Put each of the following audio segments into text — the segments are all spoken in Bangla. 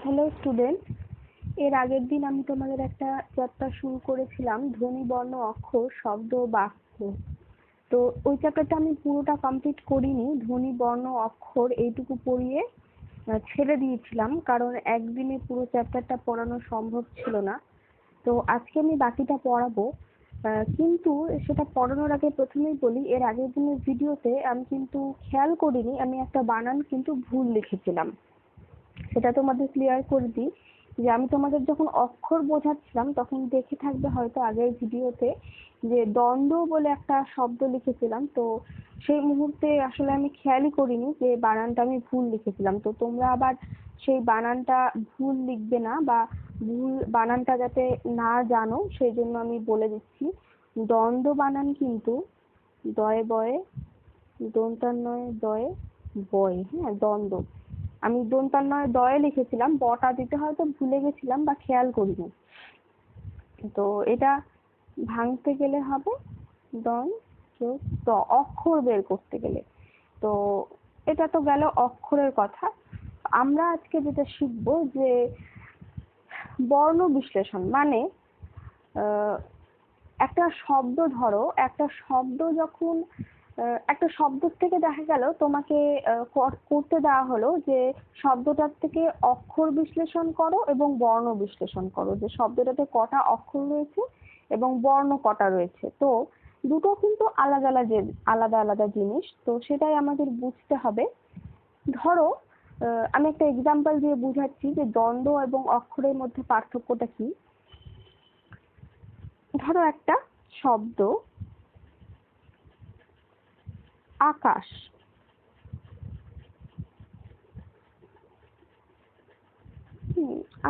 হ্যালো স্টুডেন্ট, এর আগের দিন আমি তোমাদের একটা চ্যাপ্টার শুরু করেছিলাম, ধ্বনি বর্ণ অক্ষর শব্দ বাক্য। তো ওই চ্যাপ্টারটা আমি পুরোটা কমপ্লিট করিনি, ধ্বনি বর্ণ অক্ষর এইটুকু পড়িয়ে ছেড়ে দিয়েছিলাম, কারণ একদিনে পুরো চ্যাপ্টারটা পড়ানো সম্ভব ছিল না। তো আজকে আমি বাকিটা পড়াবো, কিন্তু সেটা পড়ানোর আগে প্রথমেই বলি, এর আগের দিনের ভিডিওতে আমি কিন্তু খেয়াল করিনি, আমি একটা বানান কিন্তু ভুল লিখেছিলাম। সেটা তোমাদের ক্লিয়ার করে দিই যে আমি তোমাদের যখন অক্ষর বোঝাচ্ছিলাম তখন দেখে থাকবে হয়তো আগের ভিডিওতে যে দ্বন্দ্ব বলে একটা শব্দ লিখেছিলাম। তো সেই মুহূর্তে আসলে আমি খেয়ালই করিনি যে বানানটা আমি ভুল লিখেছিলাম। তো তোমরা আবার সেই বানানটা ভুল লিখবে না, বা ভুল বানানটা যাতে না জানো সেই জন্য আমি বলে দিচ্ছি। দ্বন্দ্ব বানান কিন্তু দয়ে বয়ে, দন্তান্বয়ে দয়ে বয়। হ্যাঁ, দ্বন্দ্ব। আমি দন্তান্বয়ে দয়ে লিখেছিলাম, বটা দিতে হয়তো ভুলে গেছিলাম বা খেয়াল করিনি। তো এটা ভাঙতে গেলে হবে দন যোগ দ, অক্ষর বের করতে গেলে। তো এটা তো গেল অক্ষরের কথা। আমরা আজকে যেটা শিখবো যে বর্ণ বিশ্লেষণ, মানে একটা শব্দ ধরো, একটা শব্দ যখন একটা শব্দ থেকে দেখা গেল তোমাকে করতে দেওয়া হলো যে শব্দটার থেকে অক্ষর বিশ্লেষণ করো এবং বর্ণ বিশ্লেষণ করো, যে শব্দটাতে কটা অক্ষর রয়েছে এবং বর্ণ কটা রয়েছে। তো দুটো কিন্তু আলাদা আলাদা আলাদা জিনিস, তো সেটাই আমাদের বুঝতে হবে। ধরো আমি একটা এক্সাম্পল দিয়ে বুঝাচ্ছি যে দ্বন্দ্ব এবং অক্ষরের মধ্যে পার্থক্যটা কি। ধরো একটা শব্দ আকাশ,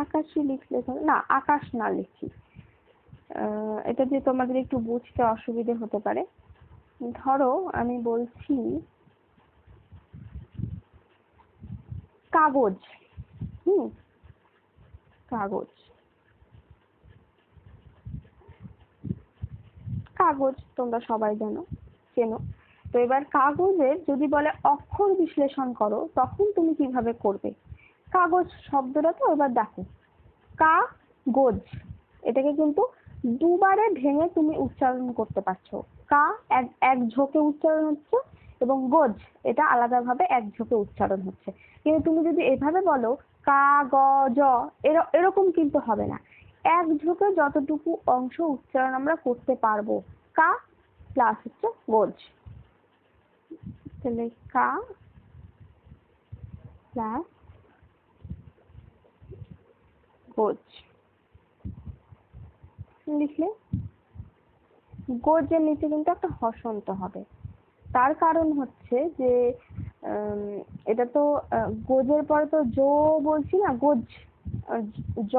আকাশই লিখলে না, আকাশ না লিখি, এটা দিয়ে তোমাদের একটু বুঝতে অসুবিধে হতে পারে। ধরো আমি বলছি কাগজ। কাগজ, কাগজ তোমরা সবাই চেনো। তো এবার কাগজের যদি বলে অক্ষর বিশ্লেষণ করো তখন তুমি কিভাবে করবে? কাগজ শব্দটা তো এবার দেখো, কাগজ, এটাকে কিন্তু দুবারে ভেঙে তুমি উচ্চারণ করতে পারছো। কা এক ঝোঁকে উচ্চারণ হচ্ছে এবং গোজ এটা আলাদাভাবে এক ঝোঁকে উচ্চারণ হচ্ছে। কিন্তু তুমি যদি এভাবে বলো কাগজ, এরকম কিন্তু হবে না। এক ঝোঁকে যতটুকু অংশ উচ্চারণ আমরা করতে পারবো, কা প্লাস হচ্ছে গোজ, তাহলে কা প্লাস গোজ লিখলে গোজের নিচে কিন্তু একটা হসন্ত হবে। তার কারণ হচ্ছে যে এটা তো গোজের পরে তো জো বলছি না, গোজ জ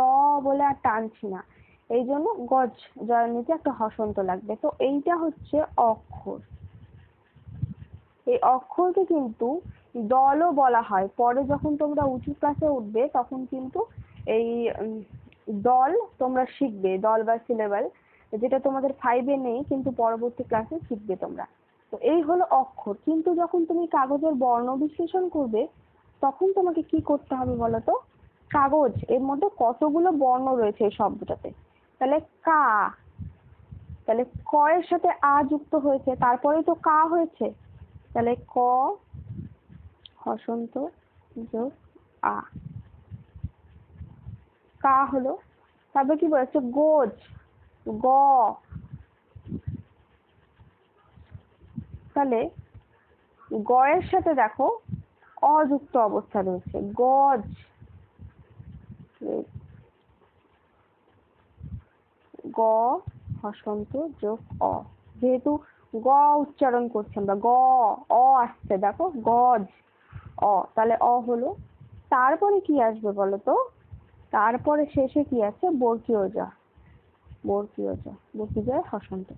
বলে আর টানছি না, এই জন্য গজ, জয়ের নিচে একটা হসন্ত লাগবে। তো এইটা হচ্ছে অক্ষর। এই অক্ষরকে কিন্তু দলও বলা হয়। পরে যখন তোমরা উঁচু ক্লাসে উঠবে তখন কিন্তু এই দল তোমরা শিখবে, দল বা সিলেবল, যেটা তোমাদের 5-এ নেই কিন্তু পরবর্তী ক্লাসে শিখবে তোমরা। তো এই হলো অক্ষর। কিন্তু যখন তুমি কাগজের বর্ণ বিশ্লেষণ করবে তখন তোমাকে কি করতে হবে বলতো? কাগজ এর মধ্যে কতগুলো বর্ণ রয়েছে এই শব্দটাতে, তাহলে কা, তাহলে ক এর সাথে আ যুক্ত হয়েছে, তারপরেই তো কা হয়েছে, তাহলে ক হসন্ত যোগ আ, কা হলো। তারপর কি বলেছে? গোজ, গ, তাহলে গ এর সাথে দেখো অযুক্ত অবস্থা রয়েছে, গজ, গ হসন্ত যোগ অ, যেহেতু গ উচ্চারণ করছি আমরা, গ অ আসছে, দেখো গজ অ, তাহলে অ হলো। তারপরে কি আসবে বলতো? তারপরে শেষে কি আছে? বর্গীয় জ, বর্গীয় জ, বর্গীয় হসন্ত।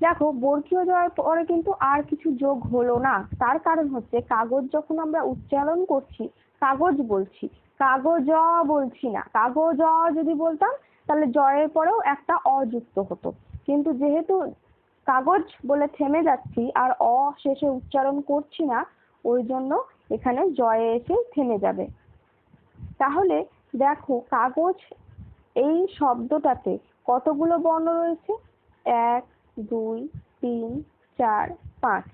দেখো বর্গীয় জয়ের পরে কিন্তু আর কিছু যোগ হলো না। তার কারণ হচ্ছে কাগজ যখন আমরা উচ্চারণ করছি কাগজ বলছি, কাগজ বলছি না। কাগজ যদি বলতাম তাহলে জয়ের পরেও একটা অযুক্ত হতো, কিন্তু যেহেতু কাগজ বলে থেমে যাচ্ছি আর অ শেষে উচ্চারণ করছি না, ওই জন্য এখানে জয়ে এসে থেমে যাবে। তাহলে দেখো কাগজ এই শব্দটাতে কতগুলো বর্ণ রয়েছে? 1 2 3 4 5।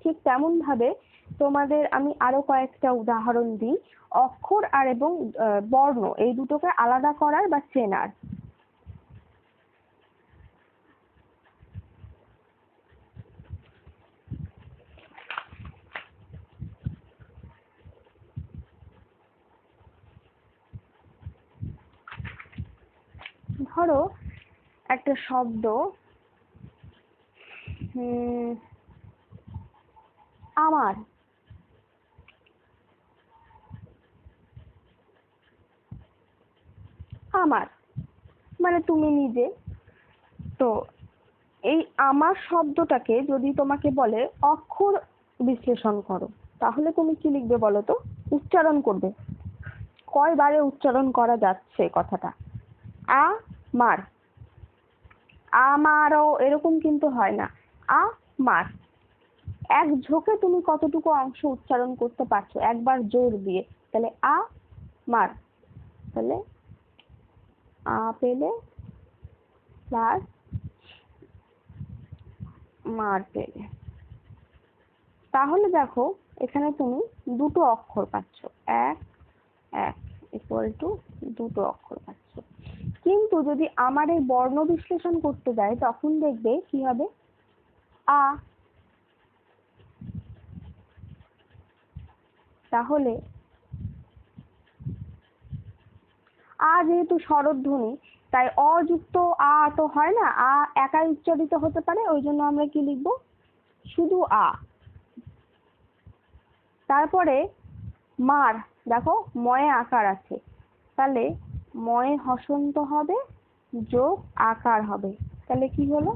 ঠিক তেমন ভাবে তোমাদের আমি আরো কয়েকটা উদাহরণ দিই অক্ষর আর এবং বর্ণ এই দুটোকে আলাদা করার বা চেনার। ধরো একটা শব্দ আমার। আমার মানে তুমি নিজে। তো এই আমার শব্দটাকে যদি তোমাকে বলে অক্ষর বিশ্লেষণ করো, তাহলে তুমি কি লিখবে বলো তো? উচ্চারণ করবে। কয়বারে উচ্চারণ করা যাচ্ছে কথাটা? আমার, আমারও এরকম কিন্তু হয় না। আমার। এক ঝোঁকে তুমি কতটুকু অংশ উচ্চারণ করতে পারছো একবার জোর দিয়ে? তাহলে আমার, তাহলে আ পেলে প্লাস মার পেলে। তাহলে দেখো এখানে তুমি দুটো অক্ষর পাচ্ছ, 1 1 ইকুয়াল টু দুটো অক্ষর পাচ্ছ। কিন্তু যদি আমার এই বর্ণ বিশ্লেষণ করতে দেয় তখন দেখবে কি হবে? আ। তাহলে আ যেহেতু স্বরধ্বনি, তাই অযুক্ত আ তো হয় না, আ একাই উচ্চারিত হতে পারে, ওই জন্য আমরা কি লিখব? শুধু আ। তারপরে মার, দেখো ময়ে আকার আছে, তাহলে ময়ে হসন্ত হবে যোগ আকার হবে, তাহলে কি হলো?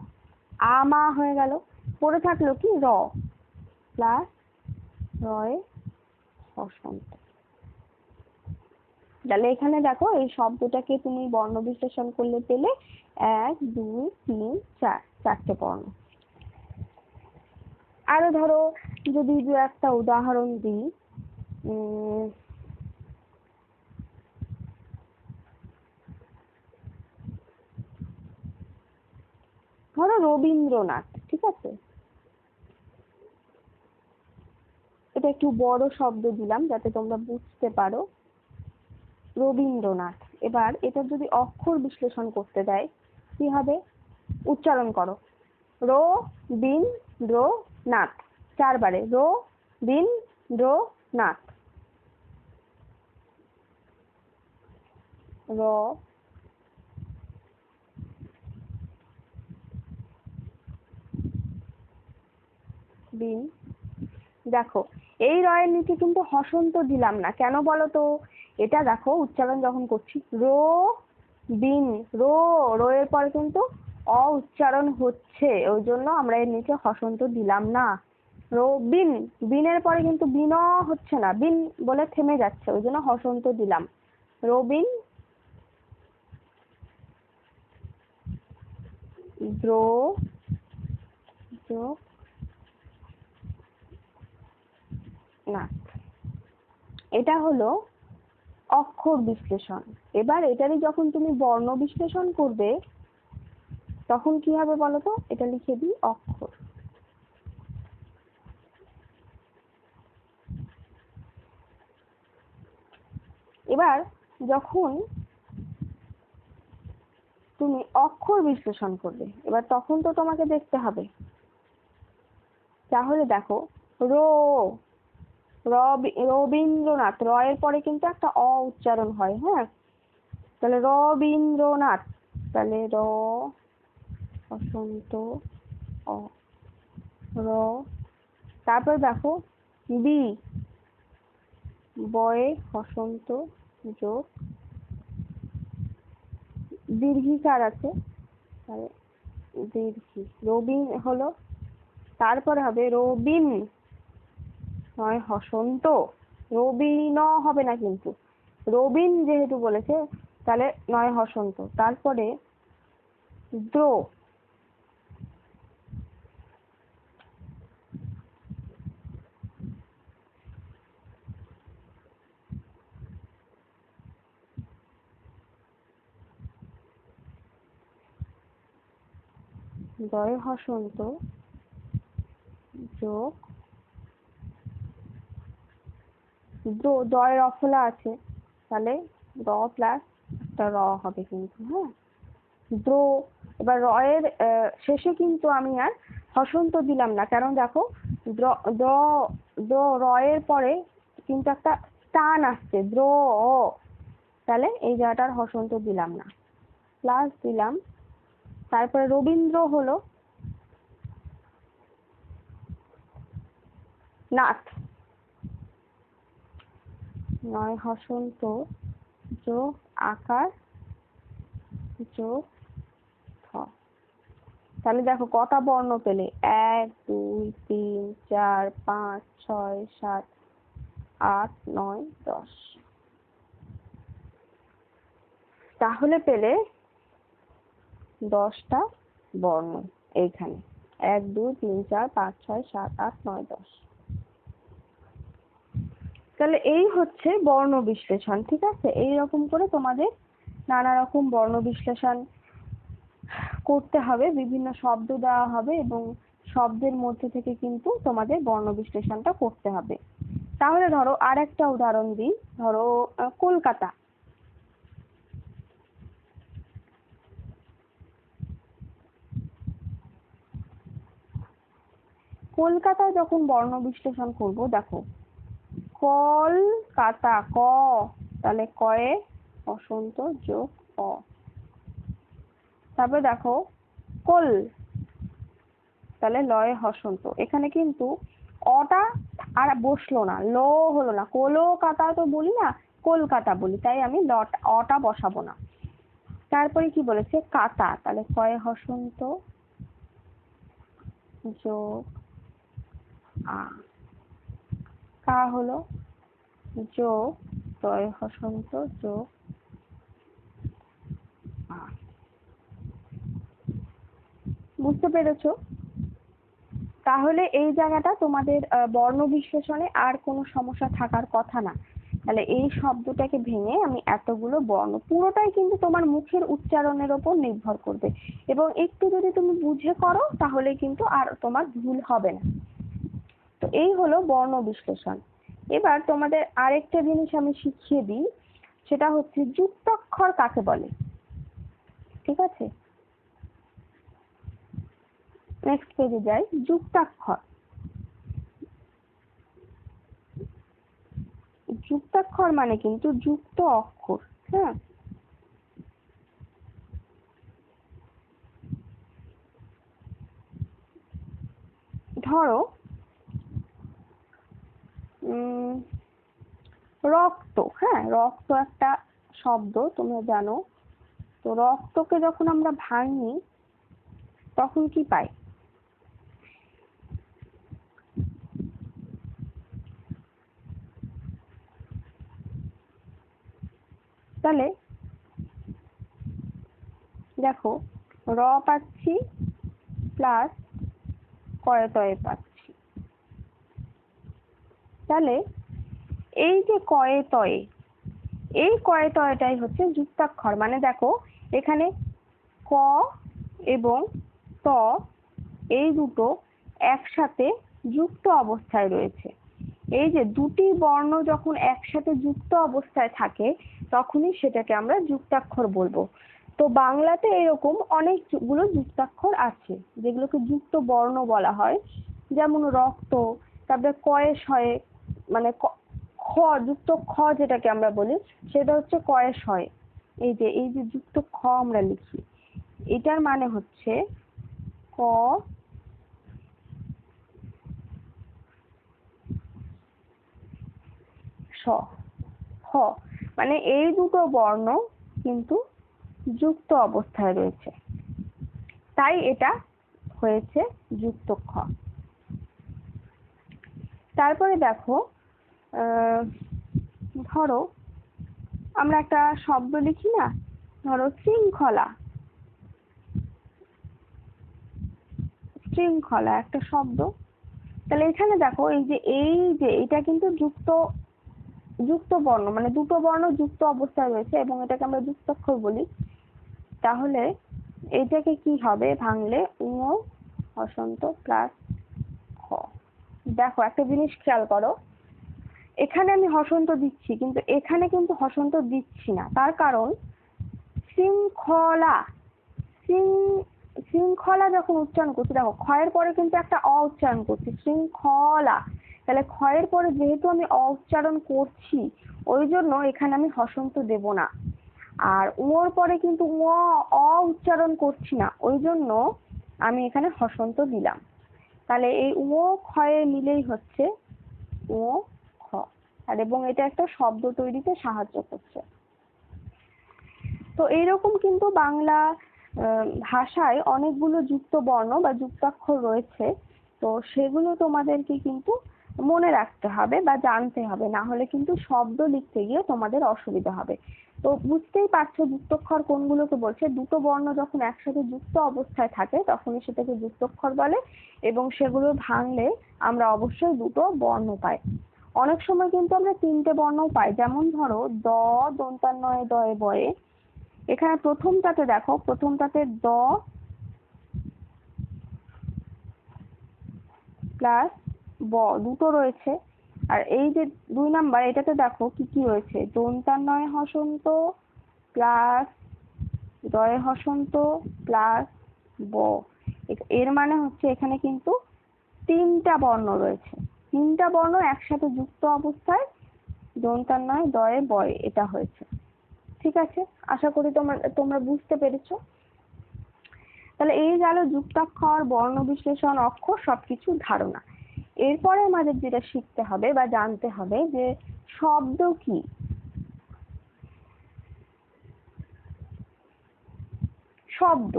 আমা হয়ে গেল। পড়ে থাকলো কি? র প্লাস রয়ে হসন্ত। তাহলে এখানে দেখো এই শব্দটাকে তুমি বর্ণ বিশ্লেষণ করলে পেলে 1 2 3 4, চারটে বর্ণ। আরো ধরো যদি দু একটা উদাহরণ দিই, ধরো রবীন্দ্রনাথ, ঠিক আছে? এটা একটু বড় শব্দ দিলাম যাতে তোমরা বুঝতে পারো। রবীন্দ্রনাথ। এবার এটা যদি অক্ষর বিশ্লেষণ করতে দেয় কি হবে? উচ্চারণ করো। রো বিন দ্রো নাথ, চারবারে রো বিন দ্রো নাথ। র বিন। দেখো এই রয়ের নিচে কিন্তু হসন্ত দিলাম না, কেন বলো তো? এটা দেখো উচ্চারণ যখন করছি রো বিন, রো রো এর পরে কিন্তু অ উচ্চারণ হচ্ছে, ওই জন্য আমরা এর নিচে হসন্ত দিলাম না। রবিন, বিনের পরে কিন্তু বিন হচ্ছে না, বিন বলে থেমে যাচ্ছে, ওই জন্য হসন্ত দিলাম। রবিন দ্রো নাথ। এটা হলো অক্ষর বিশ্লেষণ। এবার এটারই যখন তুমি বর্ণ বিশ্লেষণ করবে তখন কি হবে বলো তো? এটা লিখে দিই অক্ষর। এবার যখন তুমি অক্ষর বিশ্লেষণ করবে, এবার তখন তো তোমাকে দেখতে হবে। তাহলে দেখো রো, রবীন্দ্রনাথ, র এর পরে কিন্তু একটা অ উচ্চারণ হয়, হ্যাঁ? তাহলে রবীন্দ্রনাথ, তাহলে র হসন্ত অ, র। তারপর দেখো বি, বয়ে হসন্ত যোগ দীর্ঘিকার আছে, তাহলে দীর্ঘি, রবিন হলো। তারপরে হবে রবিন, নয় হসন্ত, রবিন হবে না কিন্তু, রবিন যেহেতু বলেছে তাহলে নয় হসন্ত। তারপরে দ্রো, দয়ে হসন্ত যোগ দয় রফলা আছে, তাহলে র প্লাস একটা র হবে কিন্তু, হ্যাঁ। দ্রো, এবার র এর শেষে কিন্তু আমি আর হসন্ত দিলাম না, কারণ দেখো র এর পরে কিন্তু একটা টান আসছে দ্র, তাহলে এই জায়গাটার হসন্ত দিলাম না, প্লাস দিলাম। তারপরে রবীন্দ্র হলো নাথ, নয় হসন্ত যোগ আকার যোগ থ। তাহলে দেখো কটা বর্ণ পেলে, 1 2 3 4 5 6 7 8 9 10, তাহলে পেলে 10টা বর্ণ এইখানে, 1 2 3 4 5 6 7 8 9 10। তাহলে এই হচ্ছে বর্ণ বিশ্লেষণ, ঠিক আছে। এইরকম করে তোমাদের নানা রকম বর্ণ বিশ্লেষণ করতে হবে, বিভিন্ন শব্দ দেওয়া হবে এবং শব্দের মধ্যে থেকে কিন্তু তোমাদের বর্ণ বিশ্লেষণটা করতে হবে। তাহলে ধরো আর একটা উদাহরণ দিই, ধরো কলকাতা। কলকাতা যখন বর্ণ বিশ্লেষণ করব, দেখো কলকাতা ক, তাহলে কয়ে হসন্ত যোগ অ। তারপরে দেখো কল, তাহলে লয়ে হসন্ত, এখানে কিন্তু অটা আর বসলো না, ল হলো না, কলকাতা তো বলি না, কলকাতা বলি, তাই আমি অটা বসাবো না। তারপরে কি বলেছে কাতা, তাহলে কয়ে হসন্ত যোগ আ, কা হলো যোগ তয়ে হসন্ত যোগ আ। বুঝতে পেরেছো? তাহলে এই জায়গাটা তোমাদের বর্ণ বিশ্লেষণে আর কোনো সমস্যা থাকার কথা না। তাহলে এই শব্দটাকে ভেঙে আমি এতগুলো বর্ণ, পুরোটাই কিন্তু তোমার মুখের উচ্চারণের ওপর নির্ভর করবে, এবং একটু যদি তুমি বুঝে করো তাহলে কিন্তু আর তোমার ভুল হবে না। তো এই হলো বর্ণ বিশ্লেষণ। এবার তোমাদের আরেকটা জিনিস আমি শিখিয়ে দিই, সেটা হচ্ছে যুক্তাক্ষর কাকে বলে, ঠিক আছে। নেক্সট পেজে যাই। যুক্তাক্ষর, যুক্তাক্ষর মানে কিন্তু যুক্ত অক্ষর, হ্যাঁ। ধরো রক্ত, হ্যাঁ, রক্ত একটা শব্দ তোমরা জানো। তো রক্তকে যখন আমরা ভাঙি তখন কি পাই, তাহলে দেখো র পাচ্ছি প্লাস কয়ে তয়ে পাচ্ছি, তাহলে এই যে কয়ে তয়ে, এই কয়ে তয়েটাই হচ্ছে যুক্তাক্ষর। মানে দেখো এখানে ক এবং ত এই দুটো একসাথে যুক্ত অবস্থায় রয়েছে। এই যে দুটি বর্ণ যখন একসাথে যুক্ত অবস্থায় থাকে তখনই সেটাকে আমরা যুক্তাক্ষর বলবো। তো বাংলাতে এরকম অনেকগুলো যুক্তাক্ষর আছে যেগুলোকে যুক্ত বর্ণ বলা হয়, যেমন রক্ত, তারপরে কয়ে শয়ে, মানে খ, যুক্ত খ যেটাকে আমরা বলি সেটা হচ্ছে কয়ে শয়ে। এই যে যুক্ত খ আমরা লিখি, এটার মানে হচ্ছে ক শ, খ, মানে এই দুটো বর্ণ কিন্তু যুক্ত অবস্থায় রয়েছে, তাই এটা হয়েছে যুক্ত খ। তারপরে দেখো ধরো আমরা একটা শব্দ লিখি না, ধরো শৃঙ্খলা, শৃঙ্খলা একটা শব্দ। তাহলে এখানে দেখো এই যে এটা কিন্তু যুক্ত বর্ণ, মানে দুটো বর্ণ যুক্ত অবস্থায় রয়েছে এবং এটাকে আমরা যুক্তাক্ষর বলি। তাহলে এইটাকে কি হবে ভাঙলে? উ হসন্ত প্লাস খ। দেখো একটা জিনিস খেয়াল করো, এখানে আমি হসন্ত দিচ্ছি কিন্তু এখানে কিন্তু হসন্ত দিচ্ছি না। তার কারণ শৃঙ্খলা, শৃঙ্খলা যখন উচ্চারণ করছি, দেখো ক্ষয়ের পরে কিন্তু একটা অ উচ্চারণ করছি, শৃঙ্খলা। তাহলে ক্ষয়ের পরে যেহেতু আমি অ উচ্চারণ করছি, ওই জন্য এখানে আমি হসন্ত দেব না। আর উর পরে কিন্তু অ উচ্চারণ করছি না, ওই জন্য আমি এখানে হসন্ত দিলাম। তাহলে এই উ ক্ষয়ে মিলেই হচ্ছে উ খ। আর এবং এটা একটা শব্দ তৈরিতে সাহায্য করছে। তো এইরকম কিন্তু বাংলা ভাষায় অনেকগুলো যুক্ত বর্ণ বা যুক্তাক্ষর রয়েছে। তো সেগুলো তোমাদেরকে কিন্তু মনে রাখতে হবে বা জানতে হবে, না হলে কিন্তু শব্দ লিখতে গিয়ে তোমাদের অসুবিধা হবে। তো বুঝতেই পারছো যুক্তাক্ষর কোনগুলোকে বলছে। দুটো বর্ণ যখন একসাথে যুক্ত অবস্থায় থাকে তখনই সেটাকে যুক্তাক্ষর বলে, এবং সেগুলো ভাঙলে আমরা অবশ্যই দুটো বর্ণ পাই। অনেক সময় কিন্তু আমরা তিনটে বর্ণও পাই, যেমন ধরো দ দন্তান্বয়ে দয়ে বয়ে। এখানে প্রথমটাতে দেখো, প্রথমটাতে দ প্লাস ব দুটো রয়েছে, আর এই যে 2 নাম্বার এটাতে দেখো কি কি রয়েছে, দন্তান্বয়ে হসন্ত প্লাস দয়ে হসন্ত প্লাস ব। এর মানে হচ্ছে এখানে কিন্তু 3টা বর্ণ রয়েছে, 3টা বর্ণ একসাথে যুক্ত অবস্থায় দন্তান্বয়ে দয়ে বয়ে এটা হয়েছে। ঠিক আছে, আশা করি তোমরা বুঝতে পেরেছো। তাহলে এই গেল যুক্তাক্ষর, বর্ণ বিশ্লেষণ, অক্ষর সবকিছু ধারণা। এরপরে আমাদের যেটা শিখতে হবে বা জানতে হবে যে শব্দ কি। শব্দ,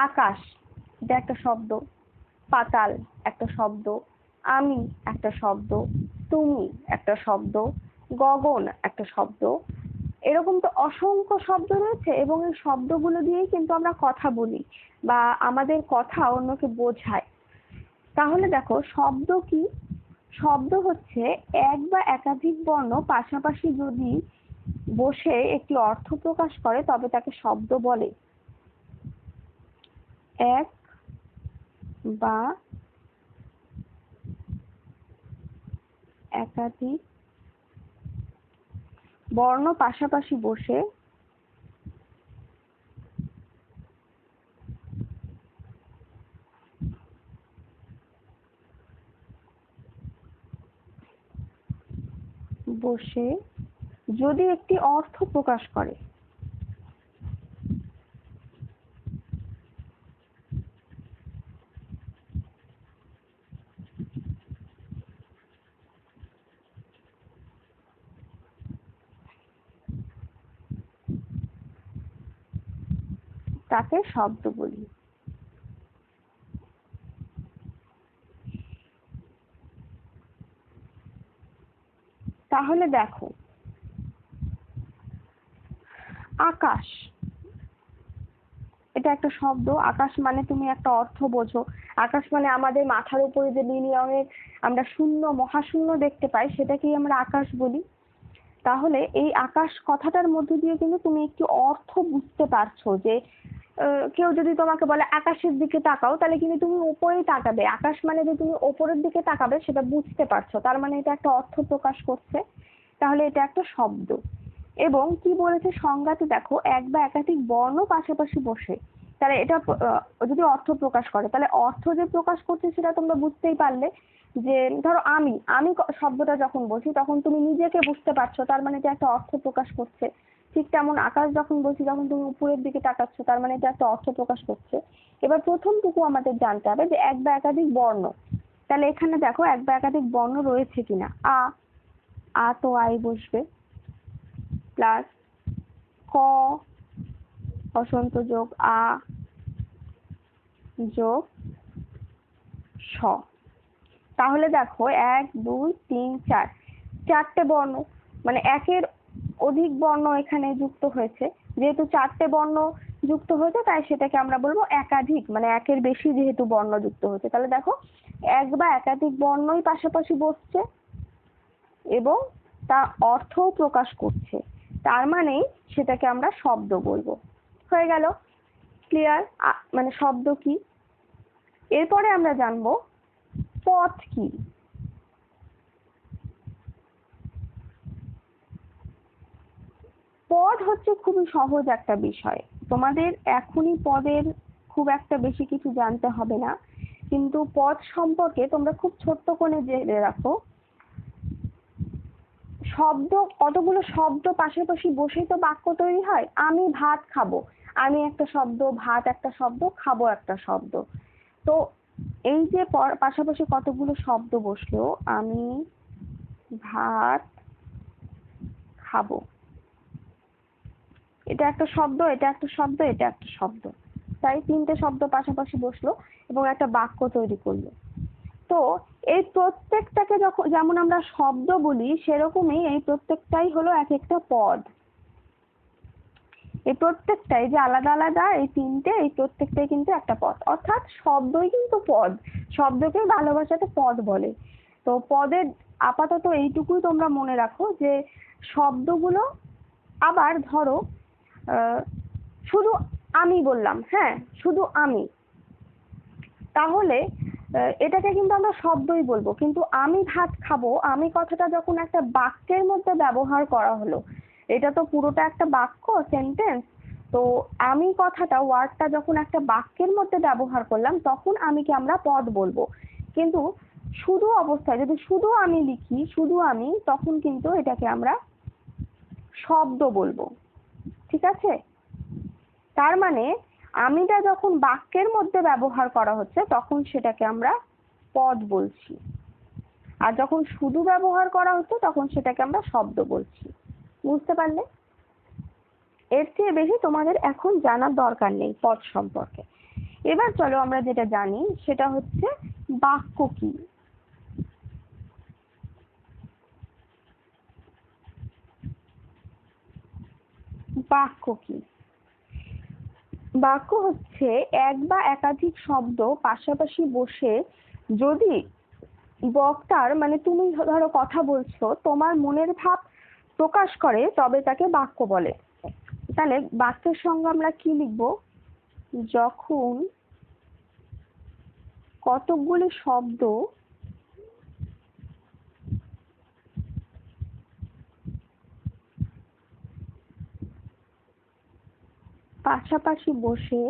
আকাশ এটা একটা শব্দ, পাতাল একটা শব্দ, আমি একটা শব্দ, তুমি একটা শব্দ, গগন একটা শব্দ। এরকম তো অসংখ্য শব্দ রয়েছে, এবং এই শব্দগুলো দিয়েই কিন্তু আমরা কথা বলি বা আমাদের কথা অন্যকে বোঝায়। তাহলে দেখো শব্দ কি। শব্দ হচ্ছে এক বা একাধিক বর্ণ পাশাপাশি যদি বসে একটি অর্থ প্রকাশ করে তবে তাকে শব্দ বলে। এক বা একাধিক বর্ণ পাশাপাশি বসে যদি একটি অর্থ প্রকাশ করে তাকে শব্দ বলি। তাহলে দেখো আকাশ এটা একটা শব্দ। আকাশ মানে তুমি একটা অর্থ বোঝো। আকাশ মানে আমাদের মাথার উপরে যে নীল রঙের আমরা শূন্য, মহাশূন্য দেখতে পাই, সেটাকেই আমরা আকাশ বলি। তাহলে এই আকাশ কথাটার মধ্যে দিয়ে কিন্তু তুমি একটি অর্থ বুঝতে পারছো যে কেউ যদি তোমাকে বলে আকাশের দিকে তাকাও, তাহলে কিন্তু তুমি উপরেই তাকাবে। আকাশ মানে যে তুমি উপরের দিকে তাকাবে সেটা বুঝতে পারছো, তার মানে এটা একটা অর্থ প্রকাশ করছে। তাহলে এটা একটা শব্দ। এবং কি বলেছে সংজ্ঞাতে দেখো, এক বা একাধিক বর্ণ পাশাপাশি বসে, তাহলে এটা যদি অর্থ প্রকাশ করে, তাহলে অর্থ যে প্রকাশ করছে সেটা তোমরা বুঝতেই পারলে। যে ধরো আমি আমি শব্দটা যখন বলছি তখন তুমি নিজেকে বুঝতে পারছো, তার মানে এটা একটা অর্থ প্রকাশ করছে। ঠিক তেমন আকাশ যখন বলছি তখন তুমি উপরের দিকে তাকাচ্ছ, তার মানে এটা একটা অর্থ প্রকাশ করছে। এবার প্রথমটুকু আমাদের জানতে হবে যে এক বা একাধিক বর্ণ। তাহলে এখানে দেখো এক বা একাধিক বর্ণ রয়েছে কিনা। আ তো আই বসবে, প্লাস ক হসন্ত যোগ আ যোগ স। তাহলে দেখো 1 2 3 4, 4টে বর্ণ, মানে একের অধিক বর্ণ এখানে যুক্ত হয়েছে। যেহেতু 4টে বর্ণ যুক্ত হয়েছে তাই সেটাকে আমরা বলবো একাধিক, মানে একের বেশি যেহেতু বর্ণ যুক্ত হয়েছে। তাহলে দেখো এক বা একাধিক বর্ণই পাশাপাশি বসছে এবং তা অর্থও প্রকাশ করছে, তার মানে সেটাকে আমরা শব্দ বলবো। হয়ে গেল। ক্লিয়ার? মানে শব্দ কি। এরপরে আমরা জানবো পথ কি। পদ হচ্ছে খুবই সহজ একটা বিষয়, তোমাদের এখনই পদের খুব একটা বেশি কিছু জানতে হবে না, কিন্তু পদ সম্পর্কে তোমরা খুব ছোট্ট করে জেনে রাখো। শব্দ, কতগুলো শব্দ পাশাপাশি বসেই তো বাক্য তৈরি হয়। আমি ভাত খাবো, আমি একটা শব্দ, ভাত একটা শব্দ, খাবো একটা শব্দ। তো এই যে পাশাপাশি কতগুলো শব্দ বসলো, আমি ভাত খাবো, এটা একটা শব্দ, এটা একটা শব্দ, এটা একটা শব্দ, তাই তিনটে শব্দ পাশাপাশি বসলো এবং একটা বাক্য তৈরি করলো। তো এই প্রত্যেকটাকে যখন যেমন আমরা শব্দ বলি, সেরকমই এই প্রত্যেকটাই হলো এক একটা পদ। এই প্রত্যেকটাই যে আলাদা আলাদা এই তিনটে, এই প্রত্যেকটাই কিন্তু একটা পদ, অর্থাৎ শব্দই কিন্তু পদ। শব্দকে ভালো ভাষাতে পদ বলে। তো পদের আপাতত এইটুকুই তোমরা মনে রাখো যে শব্দগুলো, আবার ধরো শুধু আমি বললাম, হ্যাঁ শুধু আমি, তাহলে এটাকে কিন্তু আমরা শব্দই বলবো। কিন্তু আমি ভাত খাবো, আমি কথাটা যখন একটা বাক্যের মধ্যে ব্যবহার করা হলো, এটা তো পুরোটা একটা বাক্য, সেন্টেন্স। তো আমি কথাটা, ওয়ার্ডটা যখন একটা বাক্যের মধ্যে ব্যবহার করলাম, তখন আমিকে আমরা পদ বলবো। কিন্তু শুধু অবস্থায় যদি শুধু আমি লিখি, শুধু আমি, তখন কিন্তু এটাকে আমরা শব্দ বলবো। ঠিক আছে? তার মানে আমিটা যখন বাক্যের মধ্যে ব্যবহার করা হচ্ছে, তখন সেটাকে আমরা পদ বলছি, আর যখন শুধু ব্যবহার করা হচ্ছে তখন সেটাকে আমরা শব্দ বলছি। বুঝতে পারলে? এর চেয়ে বেশি তোমাদের এখন জানার দরকার নেই পদ সম্পর্কে। এবার চলো আমরা যেটা জানি সেটা হচ্ছে বাক্য কি। বাক্য কি? বাক্য হচ্ছে এক বা একাধিক শব্দ পাশাপাশি বসে যদি বক্তার, মানে তুমি ধরো কথা বলছো, তোমার মনের ভাব প্রকাশ করে, তবে তাকে বাক্য বলে। তাহলে বাক্যের সঙ্গে আমরা কি লিখবো? যখন কতকগুলি শব্দ পাশাপাশি বসে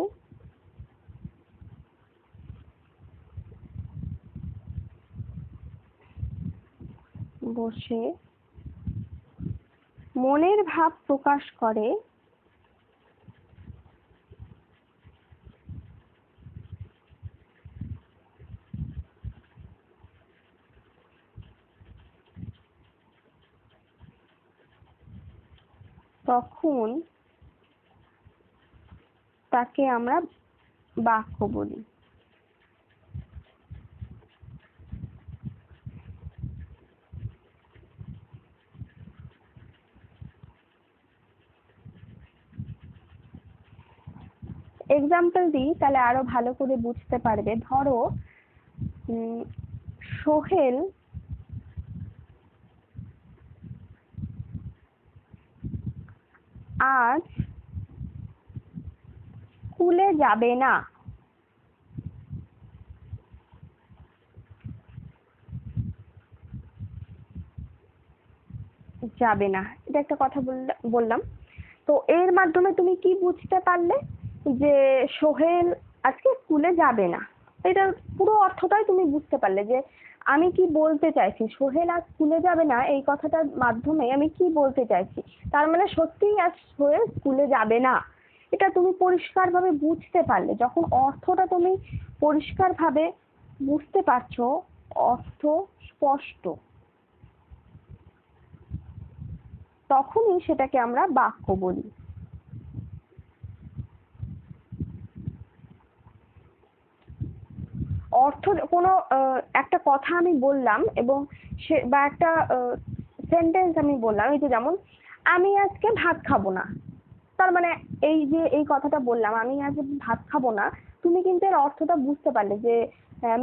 মনের ভাব প্রকাশ করে, তখন তাকে আমরা বাক্য বলি। এক্সাম্পল দিই, তাহলে আরো ভালো করে বুঝতে পারবে। ধরো সোহেল আজ স্কুলে যাবে না। যাবে না, এটা একটা কথা বললাম। তো এর মাধ্যমে তুমি কি বুঝতে পারলে? যে সোহেল আজকে স্কুলে যাবে না, এটার পুরো অর্থটাই তুমি বুঝতে পারলে যে আমি কি বলতে চাইছি। সোহেল আজ স্কুলে যাবে না, এই কথাটার মাধ্যমে আমি কি বলতে চাইছি। তার মানে সত্যিই আজ সোহেল স্কুলে যাবে না, এটা তুমি পরিষ্কারভাবে বুঝতে পারলে। যখন অর্থটা তুমি পরিষ্কারভাবে বুঝতে পারছো, অর্থ স্পষ্ট, তখনই সেটাকে আমরা বাক্য বলি। অর্থ কোনো একটা কথা আমি বললাম এবং সে বা একটা সেন্টেন্স আমি বললাম, এই যে যেমন আমি আজকে ভাত খাবো না, তার মানে এই যে এই কথাটা বললাম আমি আজ ভাত খাবো না, তুমি কিন্তু এর অর্থটা বুঝতে পারলে যে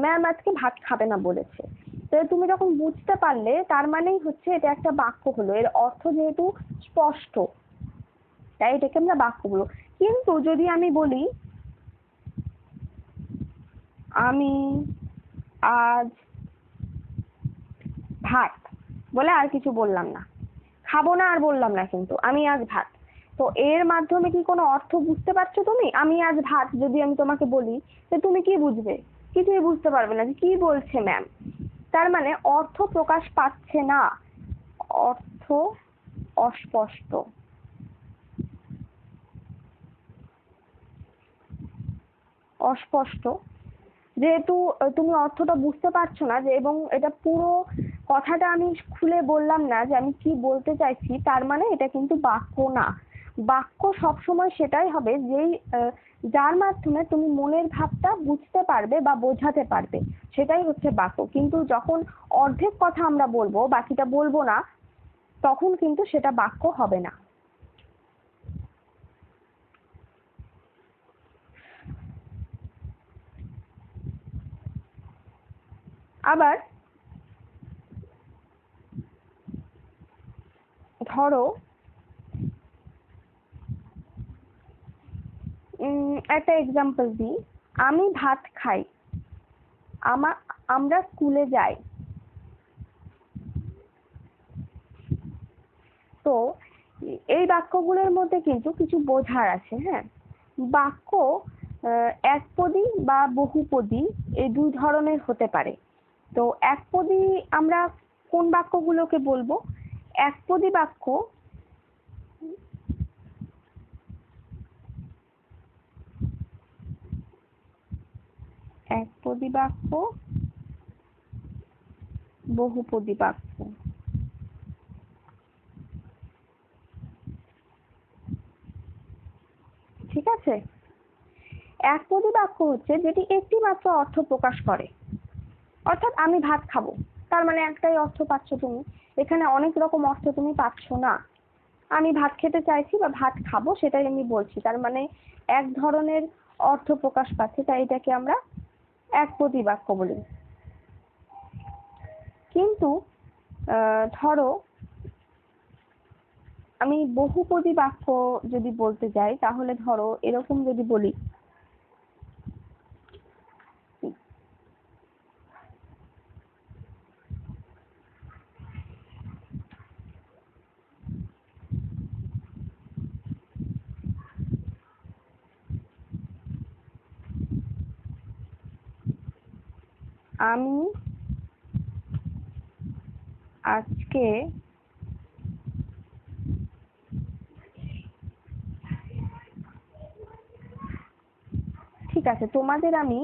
ম্যাম আজকে ভাত খাবে না বলেছে। তো তুমি যখন বুঝতে পারলে, তার মানেই হচ্ছে এটা একটা বাক্য হলো, এর অর্থ যেহেতু স্পষ্ট, তাই এটাকে আমরা বাক্য বলবো। কিন্তু যদি আমি বলি আমি আজ ভাত বলে আর কিছু বললাম না, খাবো না আর বললাম না, কিন্তু আমি আজ ভাত, তো এর মাধ্যমে কি কোনো অর্থ বুঝতে পারছো তুমি? আমি আজ ভাত যদি আমি তোমাকে বলি, তো তুমি কি বুঝবে? কিছুই বুঝতে পারবে না যে কি বলছে ম্যাম। তার মানে অর্থ প্রকাশ পাচ্ছে না, অর্থ অস্পষ্ট। অস্পষ্ট যেহেতু তুমি অর্থটা বুঝতে পারছো না, যে এবং এটা পুরো কথাটা আমি খুলে বললাম না যে আমি কি বলতে চাইছি, তার মানে এটা কিন্তু বাক্য না। বাক্য সবসময় সেটাই হবে যেই যার মাধ্যমে তুমি মনের ভাবটা বুঝতে পারবে বা বোঝাতে পারবে, সেটাই হচ্ছে বাক্য। কিন্তু যখন অর্ধেক কথা আমরা বলবো, বাকিটা বলবো না, তখন কিন্তু সেটা বাক্য হবে না। আবার ধরো একটা এক্সাম্পল দিই, আমি ভাত খাই, আমরা স্কুলে যাই। তো এই বাক্যগুলোর মধ্যে কিন্তু কিছু বোঝার আছে। হ্যাঁ, বাক্য একপদী বা বহুপদী এই দুই ধরনের হতে পারে। তো একপদী আমরা কোন বাক্যগুলোকে বলবো? একপদী বাক্য একপদী বাক্য, বহুপদী বাক্য। ঠিক আছে, একপদী বাক্য হচ্ছে যেটি একটি মাত্র অর্থ প্রকাশ করে। অর্থাৎ আমি ভাত খাবো, তার মানে একটাই অর্থ পাচ্ছ তুমি, এখানে অনেক রকম অর্থ তুমি পাচ্ছ না। আমি ভাত খেতে চাইছি বা ভাত খাবো সেটাই আমি বলছি, তার মানে এক ধরনের অর্থ প্রকাশ পাচ্ছে, তাই এটাকে আমরা একপদী বাক্য বলি। কিন্তু ধরো আমি বহুপদী বাক্য যদি বলতে যাই, তাহলে ধরো এরকম যদি বলি, আমি আজকে ঠিক আছে, তোমাদের আমি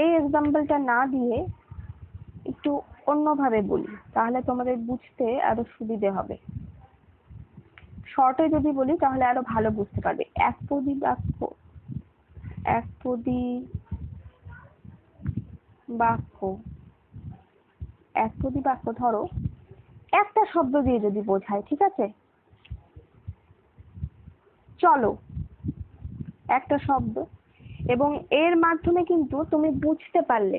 এই এক্সাম্পলটা না দিয়ে একটু অন্যভাবে বলি, তাহলে তোমাদের বুঝতে আরো সুবিধে হবে। শর্টে যদি বলি তাহলে আরো ভালো বুঝতে পারবে। একপদী বাক্য, একপদী বাক্য, একপদী বাক্য ধরো একটা শব্দ দিয়ে যদি বোঝায়, ঠিক আছে, চলো একটা শব্দ, এবং এর মাধ্যমে কিন্তু তুমি বুঝতে পারলে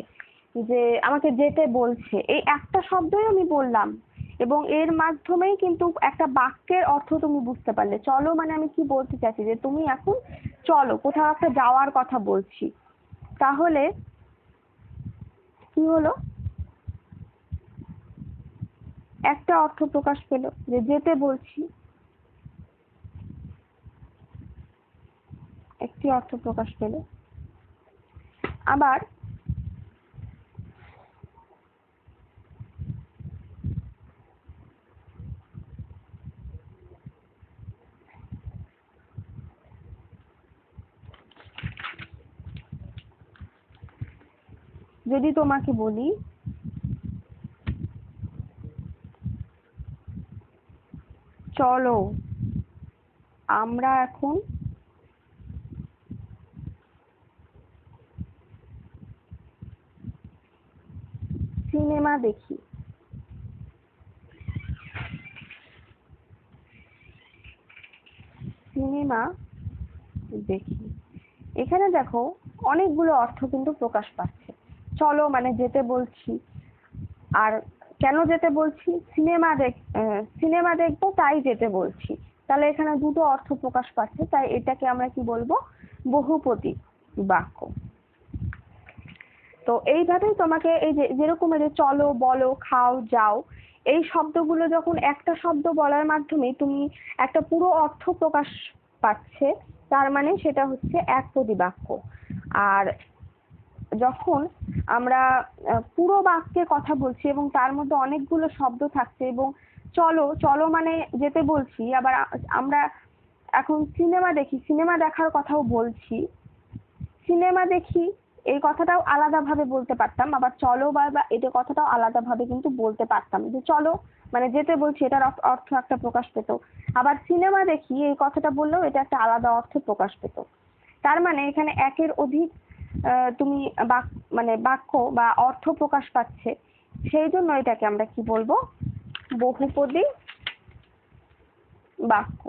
যে আমাকে যেতে বলছে, এই একটা শব্দই আমি বললাম এবং এর মাধ্যমেই কিন্তু একটা বাক্যের অর্থ তুমি বুঝতে পারলে। চলো মানে আমি কি বলতে চাইছি, যে তুমি এখন চলো, কোথাও একটা যাওয়ার কথা বলছি, তাহলে কি হলো? একটা অর্থ প্রকাশ পেলো, যে যেতে বলছি, একটি অর্থ প্রকাশ পেলো। আবার যদি তোমাকে বলি চলো আমরা এখন সিনেমা দেখি, সিনেমা দেখি, এখানে দেখো অনেকগুলো অর্থ কিন্তু প্রকাশ পাচ্ছে। চলো মানে যেতে বলছি, আর কেন যেতে বলছি? সিনেমা দেখবো তাই যেতে বলছি, তাহলে এখানে দুটো অর্থ প্রকাশ পাচ্ছে, তাই এটাকে আমরা কি বলবো, বহুপদী বাক্য। তো এইভাবেই তোমাকে এই যে যেরকম এই যে চলো, বলো, খাও, যাও, এই শব্দগুলো যখন একটা শব্দ বলার মাধ্যমে তুমি একটা পুরো অর্থ প্রকাশ পাচ্ছে, তার মানে সেটা হচ্ছে একপদী বাক্য। আর যখন আমরা পুরো বাক্যে কথা বলছি এবং তার মধ্যে অনেকগুলো শব্দ থাকছে, এবং চলো চলো মানে যেতে বলছি, আবার আমরা এখন সিনেমা দেখি, সিনেমা দেখার কথাও বলছি, সিনেমা দেখি এই কথাটাও আলাদাভাবে বলতে পারতাম, আবার চলো বা এটা কথাটাও আলাদাভাবে কিন্তু বলতে পারতাম, যে চলো মানে যেতে বলছি এটার অর্থ একটা প্রকাশ পেত, আবার সিনেমা দেখি এই কথাটা বললেও এটা একটা আলাদা অর্থ প্রকাশ পেত। তার মানে এখানে একের অধিক তুমি মানে বাক্য বা অর্থ প্রকাশ পাচ্ছে, সেই জন্য এটাকে আমরা কি বলবো, বহুপদী বাক্য।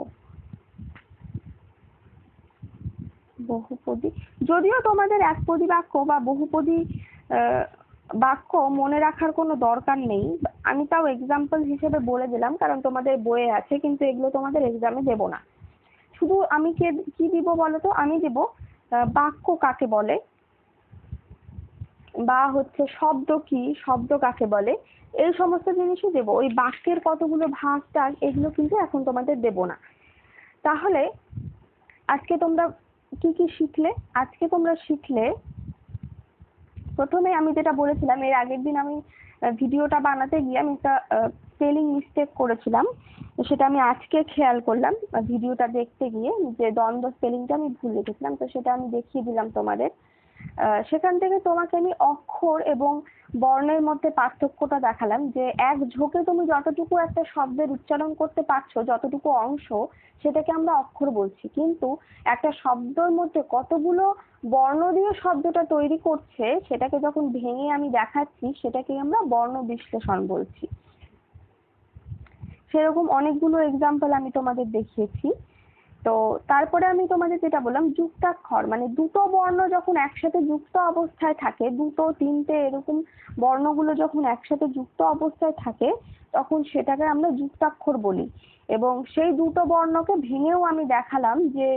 বহুপদী, যদিও তোমাদের একপদী বাক্য বা বহুপদী বাক্য মনে রাখার কোনো দরকার নেই, আমি তাও এক্সাম্পল হিসেবে বলে দিলাম কারণ তোমাদের বইয়ে আছে, কিন্তু এগুলো তোমাদের এক্সামে দেব না। শুধু আমি কি দিব বলতো, আমি দিব বাক্য কাকে বলে, বা হচ্ছে শব্দ কি, শব্দ কাকে বলে, এই সমস্ত জিনিসই দেব। ওই বাক্যের কতগুলো ভাগ টাগ এগুলো কিন্তু এখন তোমাদের দেব না। তাহলে আজকে তোমরা কি কি শিখলে? আজকে তোমরা শিখলে, প্রথমে আমি যেটা বলেছিলাম, এর আগের দিন আমি ভিডিওটা বানাতে গিয়ে আমি একটা স্পেলিং মিস্টেক করেছিলাম, সেটা আমি আজকে খেয়াল করলাম ভিডিওটা দেখতে গিয়ে, যে দ্বন্দ্ব স্পেলিংটা আমি ভুল লিখেছিলাম, তো সেটা আমি দেখিয়ে দিলাম তোমাদের। সেখান থেকে তোমাকে আমি অক্ষর এবং বর্ণের মধ্যে পার্থক্যটা দেখালাম, যে এক ঝোঁকে তুমি যতটুকু একটা শব্দের উচ্চারণ করতে পারছো, যতটুকু অংশ, সেটাকে আমরা অক্ষর বলছি, কিন্তু একটা শব্দের মধ্যে কতগুলো বর্ণ দিয়ে শব্দটা তৈরি করছে সেটাকে যখন ভেঙে আমি দেখাচ্ছি, সেটাকে আমরা বর্ণ বিশ্লেষণ বলছি। সেরকম অনেকগুলো এক্সাম্পল আমি তোমাদের দেখিয়েছি। তো তারপরে আমি তোমাদের যেটা বললাম, যুক্তাক্ষর মানে দুটো বর্ণ যখন একসাথে যুক্ত অবস্থায় থাকে, দুটো তিনটে এরকম বর্ণগুলো যখন একসাথে যুক্ত অবস্থায় থাকে, তখন সেটাকে আমরা যুক্তাক্ষর বলি। এবং সেই দুটো বর্ণকে ভেঙেও আমি দেখালাম যে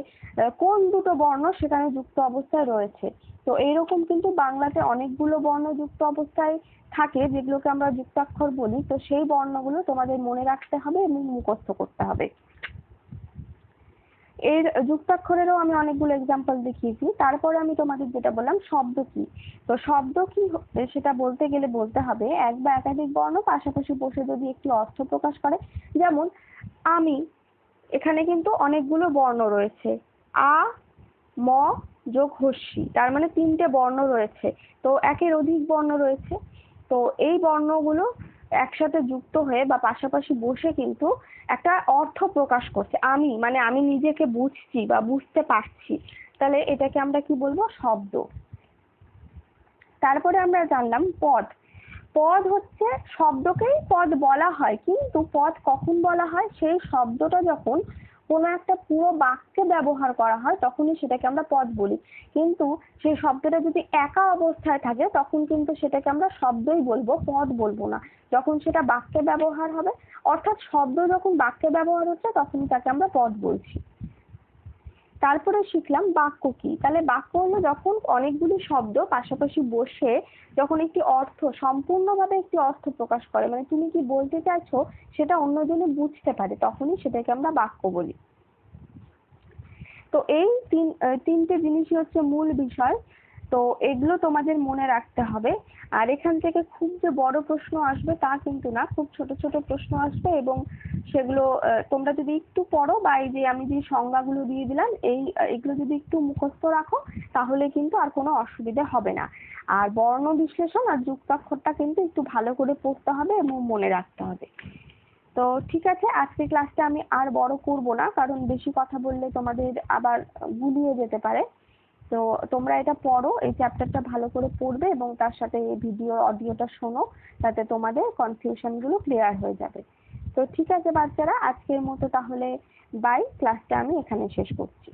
কোন দুটো বর্ণ সেখানে যুক্ত অবস্থায় রয়েছে। তো এইরকম কিন্তু বাংলাতে অনেকগুলো বর্ণ যুক্ত অবস্থায় থাকে, যেগুলোকে আমরা যুক্তাক্ষর বলি। তো সেই বর্ণগুলো তোমাদের মনে রাখতে হবে এবং মুখস্থ করতে হবে। এর যুক্তাক্ষরেরও আমি অনেকগুলো এক্সাম্পল দেখিয়েছি। তারপরে আমি তোমাদের যেটা বললাম, শব্দ কি। তো শব্দ কি সেটা বলতে গেলে বলতে হবে এক বা একাধিক বর্ণ পাশাপাশি বসে যদি একটি অর্থ প্রকাশ করে। যেমন আমি, এখানে কিন্তু অনেকগুলো বর্ণ রয়েছে, আ ম যোগ হস্যি, তার মানে তিনটে বর্ণ রয়েছে, তো একের অধিক বর্ণ রয়েছে। তো এই বর্ণগুলো একসাথে যুক্ত হয়ে বা পাশাপাশি বসে কিন্তু একটা অর্থ প্রকাশ করছে। আমি মানে আমি নিজেকে বুঝছি বা বুঝতে পারছি, তাহলে এটাকে আমরা কি বলবো, শব্দ। তারপরে আমরা জানলাম পদ। পদ হচ্ছে, শব্দকেই পদ বলা হয়, কিন্তু পদ কখন বলা হয়, সেই শব্দটা যখন কোনো একটা পুরো বাক্যে ব্যবহার করা হয় তখনই সেটাকে আমরা পদ বলি। কিন্তু সেই শব্দটা যদি একা অবস্থায় থাকে তখন কিন্তু সেটাকে আমরা শব্দই বলবো, পদ বলবো না। যখন সেটা বাক্যে ব্যবহার হবে, অর্থাৎ শব্দ যখন বাক্যে ব্যবহার হচ্ছে তখনই তাকে আমরা পদ বলছি। তারপরে শিখলাম বাক্য কি। তাহলে বাক্য হলো যখন অনেকগুলি শব্দ পাশাপাশি বসে যখন একটি অর্থ, সম্পূর্ণভাবে একটি অর্থ প্রকাশ করে, মানে তুমি কি বলতে চাইছো সেটা অন্যজনে বুঝতে পারে, তখনই সেটাকে আমরা বাক্য বলি। তো এই তিনটে জিনিসই হচ্ছে মূল বিষয়। তো এগুলো তোমাদের মনে রাখতে হবে। আর এখান থেকে খুব যে বড় প্রশ্ন আসবে তা কিন্তু না, খুব ছোট ছোট প্রশ্ন আসবে, এবং সেগুলো তোমরা যদি একটু পড়ো বা এই যে আমি যে সংজ্ঞাগুলো দিয়ে দিলাম এইগুলো যদি একটু মুখস্থ রাখো, তাহলে কিন্তু আর কোনো অসুবিধা হবে না। আর বর্ণ বিশ্লেষণ আর যুক্তাক্ষরটা কিন্তু একটু ভালো করে পড়তে হবে এবং মনে রাখতে হবে। তো ঠিক আছে, আজকের ক্লাসটা আমি আর বড় করব না, কারণ বেশি কথা বললে তোমাদের আবার গুলিয়ে যেতে পারে। তো তোমরা এটা পড়ো, এই চ্যাপ্টারটা ভালো করে পড়বে এবং তার সাথে এই ভিডিও অডিওটা শোনো, তাতে তোমাদের কনফিউশন গুলো ক্লিয়ার হয়ে যাবে। তো ঠিক আছে বাচ্চারা, আজকের মতো তাহলে বাই, ক্লাসটা আমি এখানে শেষ করছি।